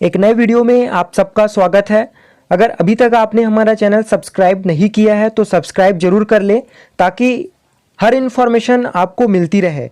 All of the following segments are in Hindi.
एक नए वीडियो में आप सबका स्वागत है। अगर अभी तक आपने हमारा चैनल सब्सक्राइब नहीं किया है तो सब्सक्राइब जरूर कर लें ताकि हर इन्फॉर्मेशन आपको मिलती रहे।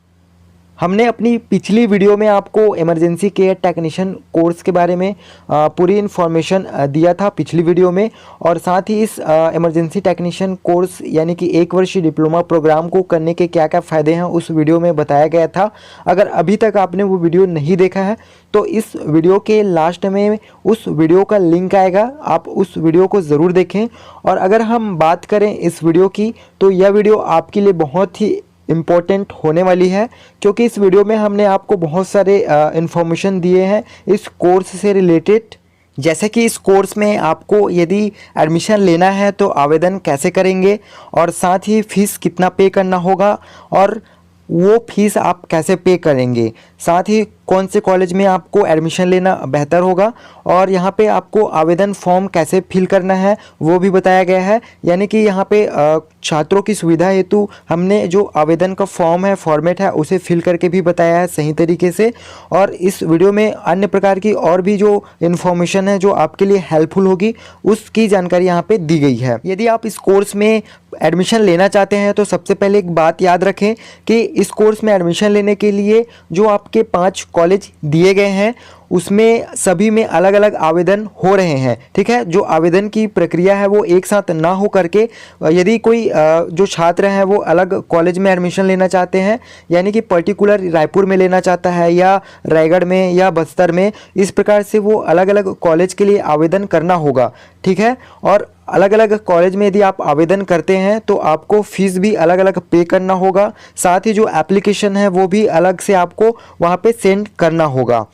हमने अपनी पिछली वीडियो में आपको इमरजेंसी केयर टेक्नीशियन कोर्स के बारे में पूरी इन्फॉर्मेशन दिया था पिछली वीडियो में, और साथ ही इस इमरजेंसी टेक्नीशियन कोर्स यानी कि 1 वर्षीय डिप्लोमा प्रोग्राम को करने के क्या क्या फ़ायदे हैं उस वीडियो में बताया गया था। अगर अभी तक आपने वो वीडियो नहीं देखा है तो इस वीडियो के लास्ट में उस वीडियो का लिंक आएगा, आप उस वीडियो को ज़रूर देखें। और अगर हम बात करें इस वीडियो की तो यह वीडियो आपके लिए बहुत ही इम्पोर्टेंट होने वाली है, क्योंकि इस वीडियो में हमने आपको बहुत सारे इन्फॉर्मेशन दिए हैं इस कोर्स से रिलेटेड। जैसे कि इस कोर्स में आपको यदि एडमिशन लेना है तो आवेदन कैसे करेंगे, और साथ ही फ़ीस कितना पे करना होगा और वो फीस आप कैसे पे करेंगे, साथ ही कौन से कॉलेज में आपको एडमिशन लेना बेहतर होगा, और यहाँ पे आपको आवेदन फॉर्म कैसे फिल करना है वो भी बताया गया है। यानी कि यहाँ पे छात्रों की सुविधा हेतु हमने जो आवेदन का फॉर्म है, फॉर्मेट है, उसे फिल करके भी बताया है सही तरीके से। और इस वीडियो में अन्य प्रकार की और भी जो इन्फॉर्मेशन है जो आपके लिए हेल्पफुल होगी उसकी जानकारी यहाँ पे दी गई है। यदि आप इस कोर्स में एडमिशन लेना चाहते हैं तो सबसे पहले एक बात याद रखें कि इस कोर्स में एडमिशन लेने के लिए जो आपके 5 कॉलेज दिए गए हैं उसमें सभी में अलग अलग आवेदन हो रहे हैं। ठीक है, जो आवेदन की प्रक्रिया है वो एक साथ ना हो करके, यदि कोई जो छात्र हैं वो अलग कॉलेज में एडमिशन लेना चाहते हैं, यानी कि पर्टिकुलर रायपुर में लेना चाहता है या रायगढ़ में या बस्तर में, इस प्रकार से वो अलग अलग कॉलेज के लिए आवेदन करना होगा। ठीक है, और अलग अलग कॉलेज में यदि आप आवेदन करते हैं तो आपको फ़ीस भी अलग अलग पे करना होगा, साथ ही जो एप्लीकेशन है वो भी अलग से आपको वहाँ पे सेंड करना होगा।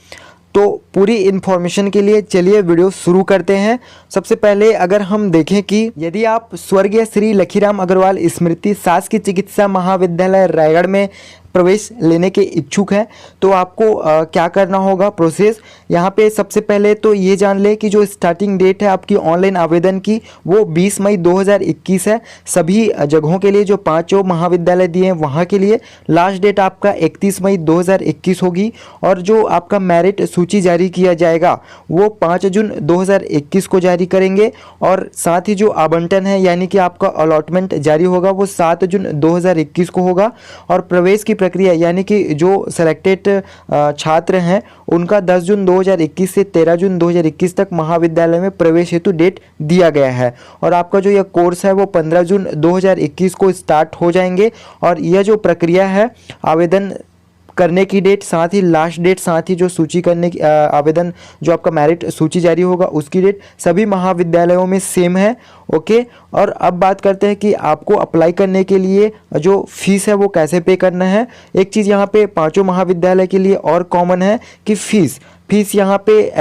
तो पूरी इन्फॉर्मेशन के लिए चलिए वीडियो शुरू करते हैं। सबसे पहले अगर हम देखें कि यदि आप स्वर्गीय श्री लखीराम अग्रवाल स्मृति शासकीय चिकित्सा महाविद्यालय रायगढ़ में प्रवेश लेने के इच्छुक हैं तो आपको क्या करना होगा प्रोसेस। यहाँ पे सबसे पहले तो ये जान ले कि जो स्टार्टिंग डेट है आपकी ऑनलाइन आवेदन की वो 20 मई 2021 है। सभी जगहों के लिए जो 5 महाविद्यालय दिए हैं वहाँ के लिए लास्ट डेट आपका 31 मई 2021 होगी, और जो आपका मेरिट सूची जारी किया जाएगा वो 5 जून 2021 को जारी करेंगे, और साथ ही जो आवंटन है यानी कि आपका अलॉटमेंट जारी होगा वो 7 जून 2021 को होगा, और प्रवेश की प्रक्रिया यानी कि जो सेलेक्टेड छात्र हैं उनका 10 जून 2021 से 13 जून 2021 तक महाविद्यालय में प्रवेश हेतु डेट दिया गया है। और आपका जो यह कोर्स है वो 15 जून 2021 को स्टार्ट हो जाएंगे, और यह जो प्रक्रिया है आवेदन करने की डेट, साथ ही लास्ट डेट, साथ ही जो सूची करने की आवेदन जो आपका मेरिट सूची जारी होगा उसकी डेट सभी महाविद्यालयों में सेम है। ओके, और अब बात करते हैं कि आपको अप्लाई करने के लिए जो फीस है वो कैसे पे करना है। एक चीज़ यहाँ पे 5 महाविद्यालय के लिए और कॉमन है कि फीस यहाँ पे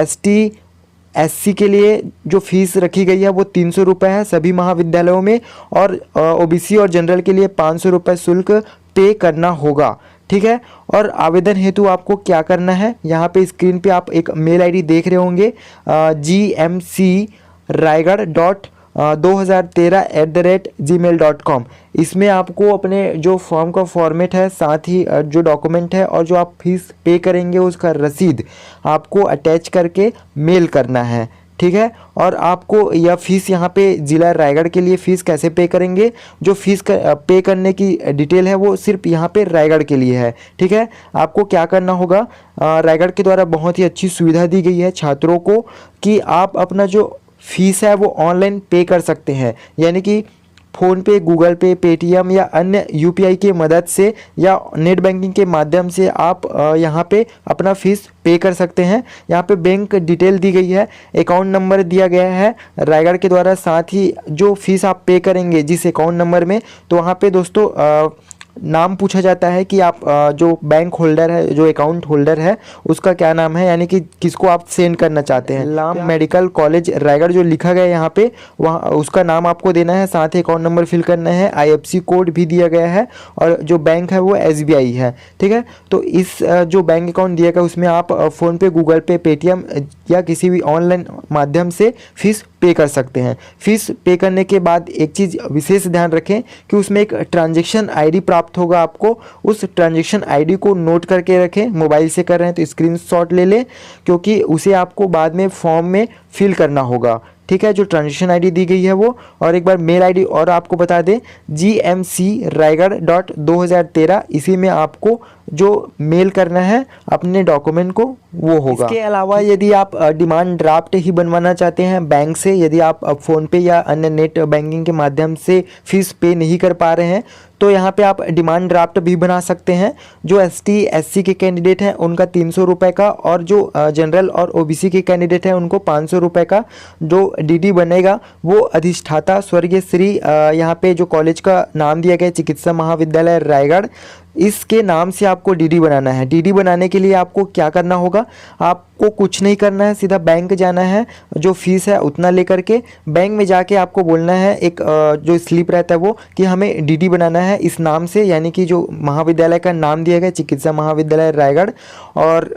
SC के लिए जो फीस रखी गई है वो 300 रुपये है सभी महाविद्यालयों में, और OBC और जनरल के लिए 500 रुपये शुल्क पे करना होगा। ठीक है, और आवेदन हेतु आपको क्या करना है, यहाँ पे स्क्रीन पे आप एक मेल आईडी देख रहे होंगे gmc2013@gmail.com। इसमें आपको अपने जो फॉर्म का फॉर्मेट है, साथ ही जो डॉक्यूमेंट है और जो आप फीस पे करेंगे उसका रसीद आपको अटैच करके मेल करना है। ठीक है, और आपको यह फ़ीस यहाँ पे ज़िला रायगढ़ के लिए फ़ीस कैसे पे करेंगे, जो फीस पे करने की डिटेल है वो सिर्फ यहाँ पे रायगढ़ के लिए है। ठीक है, आपको क्या करना होगा, रायगढ़ के द्वारा बहुत ही अच्छी सुविधा दी गई है छात्रों को कि आप अपना जो फीस है वो ऑनलाइन पे कर सकते हैं, यानी कि फ़ोन पे, गूगल पे, पेटीएम या अन्य UPI की मदद से या नेट बैंकिंग के माध्यम से आप यहाँ पे अपना फ़ीस पे कर सकते हैं। यहाँ पे बैंक डिटेल दी गई है, अकाउंट नंबर दिया गया है रायगढ़ के द्वारा, साथ ही जो फीस आप पे करेंगे जिस अकाउंट नंबर में, तो वहाँ पे दोस्तों नाम पूछा जाता है कि आप जो बैंक होल्डर है, जो अकाउंट होल्डर है उसका क्या नाम है, यानी कि किसको आप सेंड करना चाहते हैं। लाम मेडिकल कॉलेज रायगढ़ जो लिखा गया है यहाँ पे, वहाँ उसका नाम आपको देना है, साथ ही अकाउंट नंबर फिल करना है, IFSC कोड भी दिया गया है, और जो बैंक है वो SBI है। ठीक है, तो इस जो बैंक अकाउंट दिया गया उसमें आप फ़ोन पे, गूगल पे, पेटीएम या किसी भी ऑनलाइन माध्यम से फीस पे कर सकते हैं। फीस पे करने के बाद एक चीज़ विशेष ध्यान रखें कि उसमें एक ट्रांजैक्शन आईडी प्राप्त होगा आपको। उस ट्रांजैक्शन आईडी को नोट करके रखें। मोबाइल से कर रहे हैं तो स्क्रीनशॉट ले लें, क्योंकि उसे आपको बाद में फॉर्म में फिल करना होगा। ठीक है, जो ट्रांजैक्शन आईडी दी गई है वो। और एक बार मेल आईडी और आपको बता दें, gmc.raigad.2013, इसी में आपको जो मेल करना है अपने डॉक्यूमेंट को वो होगा। इसके अलावा यदि आप डिमांड ड्राफ्ट ही बनवाना चाहते हैं बैंक से, यदि आप फ़ोन पे या अन्य नेट बैंकिंग के माध्यम से फीस पे नहीं कर पा रहे हैं, तो यहाँ पे आप डिमांड ड्राफ्ट भी बना सकते हैं। जो ST SC के कैंडिडेट हैं उनका 300 रुपये का, और जो जनरल और OBC के कैंडिडेट हैं उनको 500 रुपये का जो DD बनेगा वो अधिष्ठाता स्वर्गीय श्री, यहाँ पे जो कॉलेज का नाम दिया गया चिकित्सा महाविद्यालय रायगढ़, इसके नाम से आपको DD बनाना है। DD बनाने के लिए आपको क्या करना होगा, आपको कुछ नहीं करना है, सीधा बैंक जाना है, जो फीस है उतना लेकर के बैंक में जाके आपको बोलना है, एक जो स्लिप रहता है वो, कि हमें DD बनाना है इस नाम से, यानी कि जो महाविद्यालय का नाम दिया गया चिकित्सा महाविद्यालय रायगढ़। और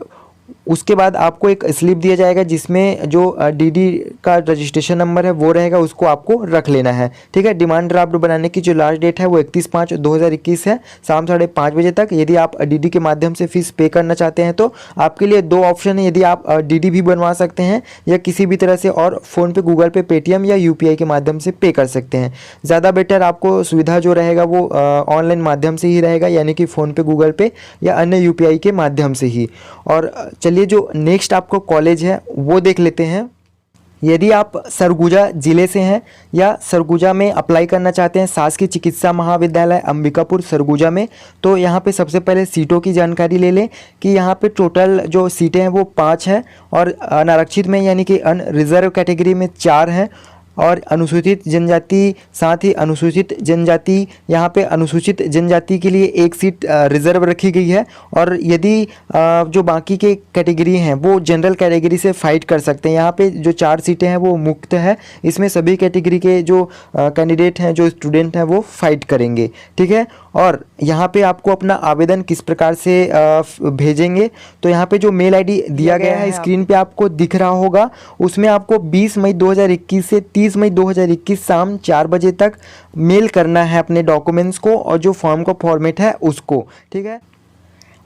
उसके बाद आपको एक स्लिप दिया जाएगा जिसमें जो DD का रजिस्ट्रेशन नंबर है वो रहेगा, उसको आपको रख लेना है। ठीक है, डिमांड ड्राफ्ट बनाने की जो लास्ट डेट है वो 31/5/2021 है, शाम 5:30 बजे तक। यदि आप DD के माध्यम से फीस पे करना चाहते हैं तो आपके लिए 2 ऑप्शन है, यदि आप DD भी बनवा सकते हैं या किसी भी तरह से और फ़ोन पे, गूगल पे, पेटीएम या UPI के माध्यम से पे कर सकते हैं। ज़्यादा बेटर आपको सुविधा जो रहेगा वो ऑनलाइन माध्यम से ही रहेगा, यानी कि फ़ोन पे, गूगल पे या अन्य UPI के माध्यम से ही। और चलिए जो नेक्स्ट आपको कॉलेज है वो देख लेते हैं। यदि आप सरगुजा ज़िले से हैं या सरगुजा में अप्लाई करना चाहते हैं शासकीय चिकित्सा महाविद्यालय अंबिकापुर सरगुजा में, तो यहाँ पे सबसे पहले सीटों की जानकारी ले लें कि यहाँ पे टोटल जो सीटें हैं वो 5 हैं, और अनारक्षित में यानी कि अनरिजर्व कैटेगरी में 4 हैं, और अनुसूचित जनजाति, साथ ही अनुसूचित जनजाति, यहाँ पे अनुसूचित जनजाति के लिए 1 सीट रिजर्व रखी गई है। और यदि जो बाकी के कैटेगरी हैं वो जनरल कैटेगरी से फाइट कर सकते हैं। यहाँ पे जो 4 सीटें हैं वो मुक्त है, इसमें सभी कैटेगरी के जो कैंडिडेट हैं, जो स्टूडेंट हैं वो फाइट करेंगे। ठीक है, और यहाँ पे आपको अपना आवेदन किस प्रकार से भेजेंगे, तो यहाँ पे जो मेल आईडी दिया गया है स्क्रीन पे आपको दिख रहा होगा, उसमें आपको 20 मई 2021 से 30 मई 2021 शाम 4 बजे तक मेल करना है अपने डॉक्यूमेंट्स को और जो फॉर्म का फॉर्मेट है उसको। ठीक है,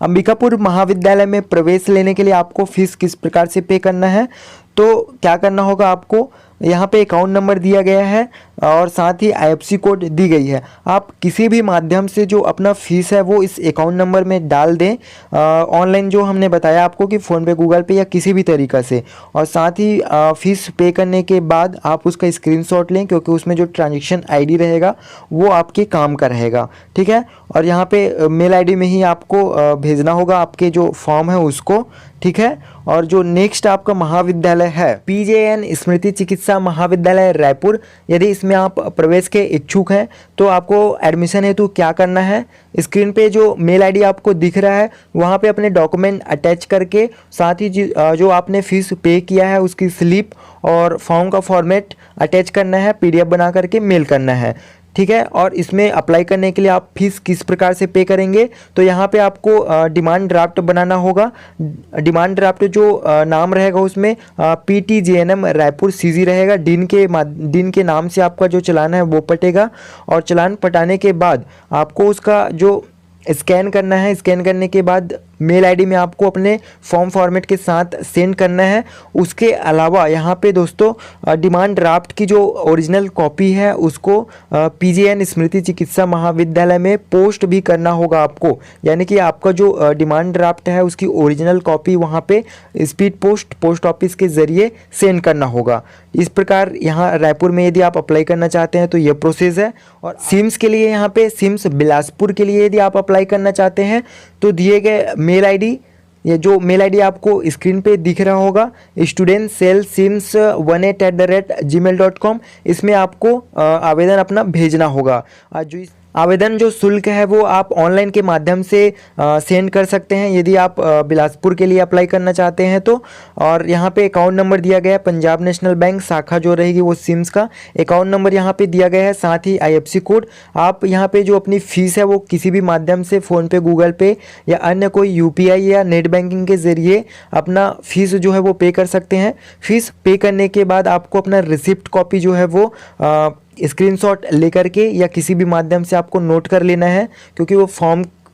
अंबिकापुर महाविद्यालय में प्रवेश लेने के लिए आपको फीस किस प्रकार से पे करना है, तो क्या करना होगा, आपको यहाँ पे अकाउंट नंबर दिया गया है और साथ ही IFSC कोड दी गई है। आप किसी भी माध्यम से जो अपना फीस है वो इस अकाउंट नंबर में डाल दें, ऑनलाइन जो हमने बताया आपको कि फ़ोन पे, गूगल पे या किसी भी तरीक़ा से। और साथ ही फ़ीस पे करने के बाद आप उसका स्क्रीनशॉट लें, क्योंकि उसमें जो ट्रांजैक्शन ID रहेगा वो आपके काम का रहेगा। ठीक है, और यहाँ पे मेल ID में ही आपको भेजना होगा आपके जो फॉर्म है उसको। ठीक है, और जो नेक्स्ट आपका महाविद्यालय है PJN स्मृति चिकित्सा महाविद्यालय रायपुर, यदि इसमें आप प्रवेश के इच्छुक हैं तो आपको एडमिशन हेतु क्या करना है, स्क्रीन पे जो मेल आईडी आपको दिख रहा है वहाँ पे अपने डॉक्यूमेंट अटैच करके, साथ ही जो आपने फ़ीस पे किया है उसकी स्लिप और फॉर्म का फॉर्मेट अटैच करना है, PDF बना करके मेल करना है। ठीक है, और इसमें अप्लाई करने के लिए आप फीस किस प्रकार से पे करेंगे, तो यहाँ पे आपको डिमांड ड्राफ्ट बनाना होगा। डिमांड ड्राफ्ट जो नाम रहेगा उसमें PTJNM रायपुर CG रहेगा। डीन के नाम से आपका जो चालान है वो पटेगा, और चालान पटाने के बाद आपको उसका जो स्कैन करना है, स्कैन करने के बाद मेल आईडी में आपको अपने फॉर्म फॉर्मेट के साथ सेंड करना है। उसके अलावा यहाँ पे दोस्तों डिमांड ड्राफ्ट की जो ओरिजिनल कॉपी है उसको PJN स्मृति चिकित्सा महाविद्यालय में पोस्ट भी करना होगा आपको, यानी कि आपका जो डिमांड ड्राफ्ट है उसकी ओरिजिनल कॉपी वहाँ पे स्पीड पोस्ट ऑफिस के ज़रिए सेंड करना होगा। इस प्रकार यहाँ रायपुर में यदि आप अप्लाई करना चाहते हैं तो ये प्रोसेस है। और सिम्स के लिए यहाँ पे सिम्स बिलासपुर के लिए यदि आप अप्लाई करना चाहते हैं तो दिए गए मेल आईडी, ये जो मेल आईडी आपको स्क्रीन पे दिख रहा होगा studentcellsims18@gmail.com, इसमें आपको आवेदन अपना भेजना होगा। जो आवेदन जो शुल्क है वो आप ऑनलाइन के माध्यम से सेंड कर सकते हैं यदि आप बिलासपुर के लिए अप्लाई करना चाहते हैं तो। और यहाँ पे अकाउंट नंबर दिया गया है, पंजाब नेशनल बैंक शाखा जो रहेगी वो सिम्स का अकाउंट नंबर यहाँ पे दिया गया है, साथ ही IFSC कोड। आप यहाँ पे जो अपनी फ़ीस है वो किसी भी माध्यम से फ़ोनपे, गूगल पे या अन्य कोई UPI या नेट बैंकिंग के ज़रिए अपना फ़ीस जो है वो पे कर सकते हैं। फ़ीस पे करने के बाद आपको अपना रिसिप्ट कॉपी जो है वो स्क्रीनशॉट लेकर के या किसी भी माध्यम से आपको नोट कर लेना है, क्योंकि वो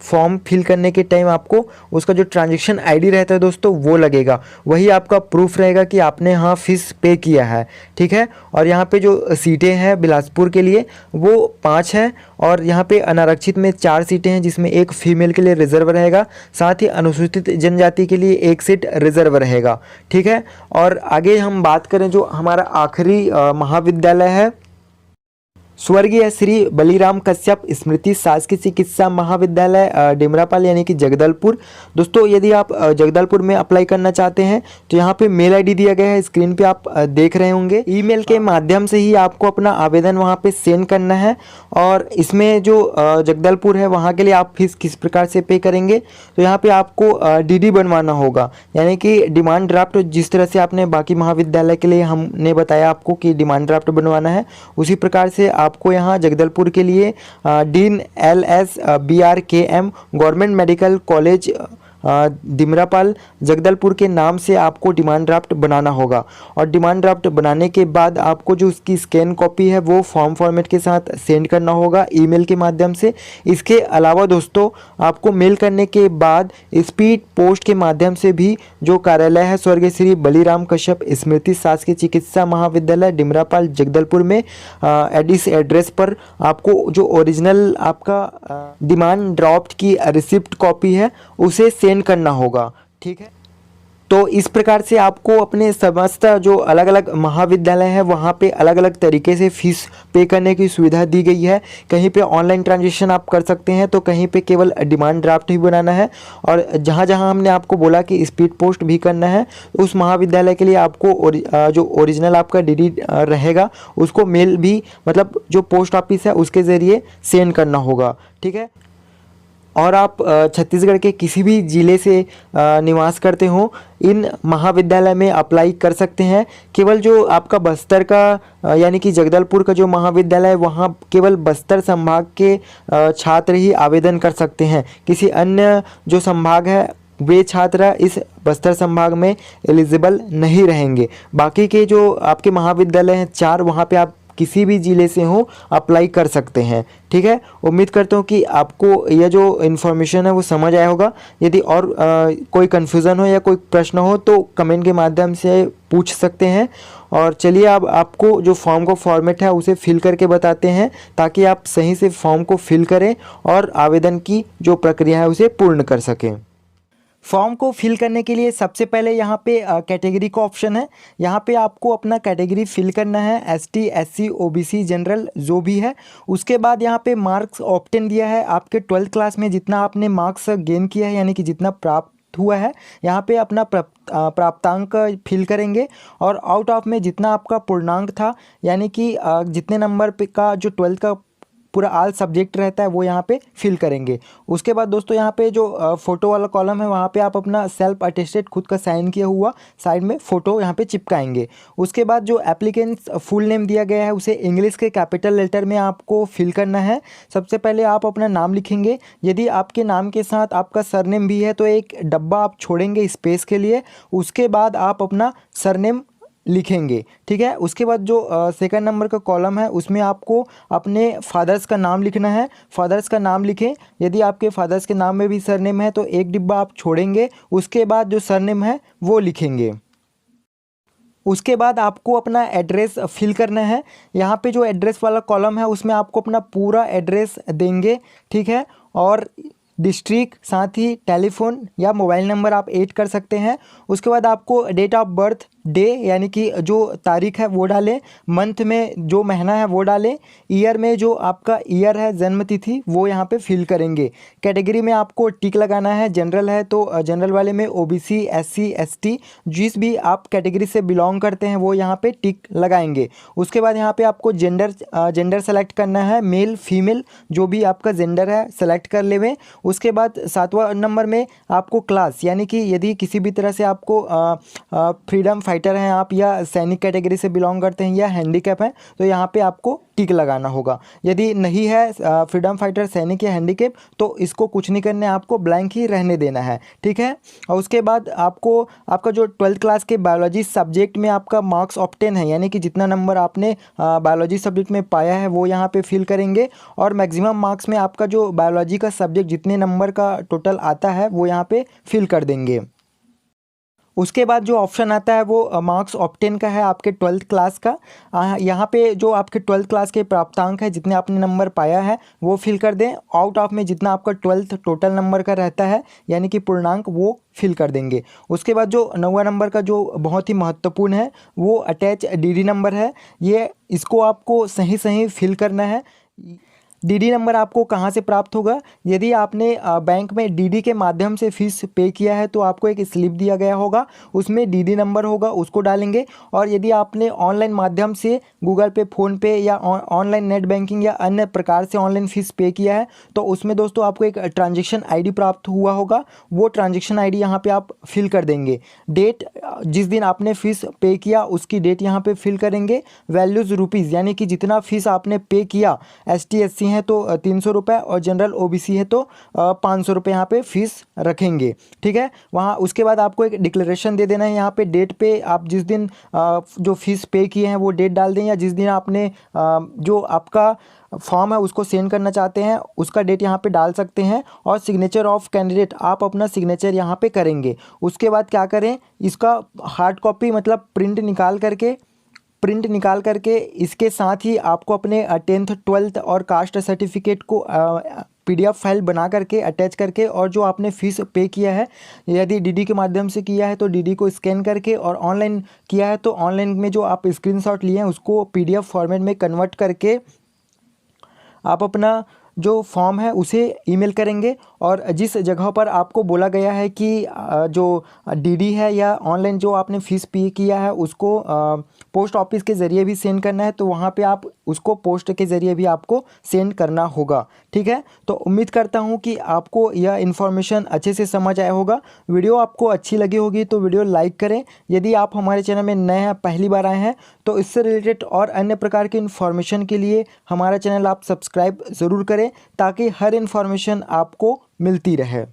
फॉर्म फिल करने के टाइम आपको उसका जो ट्रांजैक्शन ID रहता है दोस्तों वो लगेगा, वही आपका प्रूफ रहेगा कि आपने हाँ फीस पे किया है। ठीक है। और यहाँ पे जो सीटें हैं बिलासपुर के लिए वो 5 हैं और यहाँ पे अनारक्षित में 4 सीटें हैं, जिसमें एक फीमेल के लिए रिजर्व रहेगा, साथ ही अनुसूचित जनजाति के लिए 1 सीट रिजर्व रहेगा। ठीक है। और आगे हम बात करें जो हमारा आखिरी महाविद्यालय है, स्वर्गीय श्री बलिराम कश्यप स्मृति शासकीय चिकित्सा महाविद्यालय डिमरापाल यानी कि जगदलपुर। दोस्तों यदि आप जगदलपुर में अप्लाई करना चाहते हैं तो यहाँ पे मेल ID दिया गया है, स्क्रीन पे आप देख रहे होंगे। ईमेल के माध्यम से ही आपको अपना आवेदन वहाँ पे सेंड करना है। और इसमें जो जगदलपुर है वहाँ के लिए आप फीस किस प्रकार से पे करेंगे, तो यहाँ पे आपको DD बनवाना होगा, यानी कि डिमांड ड्राफ्ट। जिस तरह से आपने बाकी महाविद्यालय के लिए हमने बताया आपको कि डिमांड ड्राफ्ट बनवाना है, उसी प्रकार से आपको यहाँ जगदलपुर के लिए dean LS BRKM government medical college Dimrapal Jagdalpur के नाम से आपको डिमांड ड्राफ्ट बनाना होगा। और डिमांड ड्राफ्ट बनाने के बाद आपको जो उसकी स्कैन कॉपी है वो फॉर्म फॉर्मेट के साथ सेंड करना होगा ईमेल के माध्यम से। इसके अलावा दोस्तों आपको मेल करने के बाद स्पीड पोस्ट के माध्यम से भी जो कार्यालय है स्वर्गीय श्री बलिराम कश्यप स्मृति शासकीय चिकित्सा महाविद्यालय डिमरापाल जगदलपुर में इस एड्रेस पर आपको जो ओरिजिनल आपका डिमांड ड्राफ्ट की रिसिप्ट कॉपी है उसे सेंड करना होगा। ठीक है। तो इस प्रकार से आपको अपने समस्त जो अलग अलग महाविद्यालय है वहाँ पे अलग अलग तरीके से फीस पे करने की सुविधा दी गई है। कहीं पे ऑनलाइन ट्रांजेक्शन आप कर सकते हैं, तो कहीं पे केवल डिमांड ड्राफ्ट ही बनाना है। और जहाँ जहाँ हमने आपको बोला कि स्पीड पोस्ट भी करना है, उस महाविद्यालय के लिए आपको जो ओरिजिनल आपका DD रहेगा उसको मेल भी मतलब जो पोस्ट ऑफिस है उसके ज़रिए सेंड करना होगा। ठीक है। और आप छत्तीसगढ़ के किसी भी ज़िले से निवास करते हो इन महाविद्यालय में अप्लाई कर सकते हैं। केवल जो आपका बस्तर का यानी कि जगदलपुर का जो महाविद्यालय है वहाँ केवल बस्तर संभाग के छात्र ही आवेदन कर सकते हैं। किसी अन्य जो संभाग है वे छात्र इस बस्तर संभाग में एलिजिबल नहीं रहेंगे। बाकी के जो आपके महाविद्यालय हैं 4, वहाँ पे आप किसी भी ज़िले से हो अप्लाई कर सकते हैं। ठीक है। उम्मीद करता हूँ कि आपको यह जो इन्फॉर्मेशन है वो समझ आया होगा। यदि और कोई कन्फ्यूज़न हो या कोई प्रश्न हो तो कमेंट के माध्यम से पूछ सकते हैं। और चलिए अब आपको जो फॉर्म का फॉर्मेट है उसे फिल करके बताते हैं, ताकि आप सही से फॉर्म को फिल करें और आवेदन की जो प्रक्रिया है उसे पूर्ण कर सकें। फॉर्म को फिल करने के लिए सबसे पहले यहाँ पे कैटेगरी का ऑप्शन है। यहाँ पे आपको अपना कैटेगरी फिल करना है, ST SC OBC जनरल जो भी है। उसके बाद यहाँ पे मार्क्स ऑप्टेन दिया है, आपके 12th क्लास में जितना आपने मार्क्स गेन किया है यानी कि जितना प्राप्त हुआ है, यहाँ पे अपना प्राप्तांक फिल करेंगे। और आउट ऑफ में जितना आपका पूर्णांक था यानी कि जितने नंबर पे का जो 12th का पूरा ऑल सब्जेक्ट रहता है वो यहाँ पे फिल करेंगे। उसके बाद दोस्तों यहाँ पे जो फ़ोटो वाला कॉलम है वहाँ पे आप अपना सेल्फ अटेस्टेड खुद का साइन किया हुआ साइड में फ़ोटो यहाँ पे चिपकाएंगे। उसके बाद जो एप्लीकेंट्स फुल नेम दिया गया है उसे इंग्लिश के कैपिटल लेटर में आपको फिल करना है। सबसे पहले आप अपना नाम लिखेंगे। यदि आपके नाम के साथ आपका सरनेम भी है तो एक डब्बा आप छोड़ेंगे स्पेस के लिए। उसके बाद आप अपना सरनेम लिखेंगे। ठीक है। उसके बाद जो सेकंड नंबर का कॉलम है उसमें आपको अपने फादर्स का नाम लिखना है। फादर्स का नाम लिखें। यदि आपके फादर्स के नाम में भी सरनेम है तो एक डिब्बा आप छोड़ेंगे। उसके बाद जो सरनेम है वो लिखेंगे। उसके बाद आपको अपना एड्रेस फिल करना है। यहाँ पे जो एड्रेस वाला कॉलम है उसमें आपको अपना पूरा एड्रेस देंगे। ठीक है। और डिस्ट्रिक्ट साथ ही टेलीफोन या मोबाइल नंबर आप ऐड कर सकते हैं। उसके बाद आपको डेट ऑफ बर्थ डे यानी कि जो तारीख है वो डालें, मंथ में जो महीना है वो डालें, ईयर में जो आपका ईयर है जन्म तिथि वो यहाँ पे फिल करेंगे। कैटेगरी में आपको टिक लगाना है, जनरल है तो जनरल वाले में ओबीसी, एससी, एसटी जिस भी आप कैटेगरी से बिलोंग करते हैं वो यहाँ पे टिक लगाएंगे। उसके बाद यहाँ पे आपको जेंडर सेलेक्ट करना है, मेल फीमेल जो भी आपका जेंडर है सेलेक्ट कर लेवें। उसके बाद 7वां नंबर में आपको क्लास यानी कि यदि किसी भी तरह से आपको फ्रीडम फाइटर हैं आप, या सैनिक कैटेगरी से बिलोंग करते हैं, या हैंडीकैप हैं, तो यहाँ पे आपको टिक लगाना होगा। यदि नहीं है फ्रीडम फाइटर, सैनिक या हैंडीकैप तो इसको कुछ नहीं करना है, आपको ब्लैंक ही रहने देना है, ठीक है। और उसके बाद आपको आपका जो 12th क्लास के बायोलॉजी सब्जेक्ट में आपका मार्क्स ऑब्टेन है यानी कि जितना नंबर आपने बायोलॉजी सब्जेक्ट में पाया है वो यहाँ पे फिल करेंगे। और मैक्सिमम मार्क्स में आपका जो बायोलॉजी का सब्जेक्ट जितने नंबर का टोटल आता है वो यहाँ पे फिल कर देंगे। उसके बाद जो ऑप्शन आता है वो मार्क्स ऑब्टेन का है आपके 12th क्लास का। यहाँ पे जो आपके 12th क्लास के प्राप्तांक है, जितने आपने नंबर पाया है वो फिल कर दें। आउट ऑफ में जितना आपका 12th टोटल नंबर का रहता है यानी कि पूर्णांक वो फिल कर देंगे। उसके बाद जो 9वां नंबर का जो बहुत ही महत्वपूर्ण है वो अटैच डीडी नंबर है, ये इसको आपको सही सही फिल करना है। डीडी नंबर आपको कहाँ से प्राप्त होगा? यदि आपने बैंक में डीडी के माध्यम से फीस पे किया है तो आपको एक स्लिप दिया गया होगा, उसमें डीडी नंबर होगा, उसको डालेंगे। और यदि आपने ऑनलाइन माध्यम से गूगल पे, फ़ोन पे या ऑनलाइन नेट बैंकिंग या अन्य प्रकार से ऑनलाइन फ़ीस पे किया है तो उसमें दोस्तों आपको एक ट्रांजेक्शन आईडी प्राप्त हुआ होगा, वो ट्रांजेक्शन आईडी यहाँ पे आप फिल कर देंगे। डेट जिस दिन आपने फ़ीस पे किया उसकी डेट यहाँ पे फिल करेंगे। वैल्यूज़ रुपीज़ यानी कि जितना फ़ीस आपने पे किया, ST SC है तो 300 रुपये और जनरल OBC है तो 500 रुपये यहाँ पे फीस रखेंगे, ठीक है। वहाँ उसके बाद आपको एक डिक्लेरेशन दे देना है, यहाँ पे डेट पे आप जिस दिन जो फीस पे किए हैं वो डेट डाल दें, या जिस दिन आपने जो आपका फॉर्म है उसको सेंड करना चाहते हैं उसका डेट यहाँ पे डाल सकते हैं। और सिग्नेचर ऑफ कैंडिडेट आप अपना सिग्नेचर यहाँ पे करेंगे। उसके बाद क्या करें, इसका हार्ड कॉपी मतलब प्रिंट निकाल करके इसके साथ ही आपको अपने 10th 12th और कास्ट सर्टिफिकेट को PDF फाइल बना करके अटैच करके, और जो आपने फ़ीस पे किया है यदि डीडी के माध्यम से किया है तो डीडी को स्कैन करके, और ऑनलाइन किया है तो ऑनलाइन में जो आप स्क्रीनशॉट लिए हैं उसको PDF फॉर्मेट में कन्वर्ट करके आप अपना जो फॉर्म है उसे ईमेल करेंगे। और जिस जगह पर आपको बोला गया है कि जो डीडी है या ऑनलाइन जो आपने फ़ीस पे किया है उसको पोस्ट ऑफिस के ज़रिए भी सेंड करना है तो वहाँ पे आप उसको पोस्ट के ज़रिए भी आपको सेंड करना होगा, ठीक है। तो उम्मीद करता हूँ कि आपको यह इन्फॉर्मेशन अच्छे से समझ आया होगा। वीडियो आपको अच्छी लगी होगी तो वीडियो लाइक करें। यदि आप हमारे चैनल में नए हैं, पहली बार आए हैं, तो इससे रिलेटेड और अन्य प्रकार की इन्फॉर्मेशन के लिए हमारा चैनल आप सब्सक्राइब ज़रूर करें ताकि हर इन्फॉर्मेशन आपको मिलती रहे।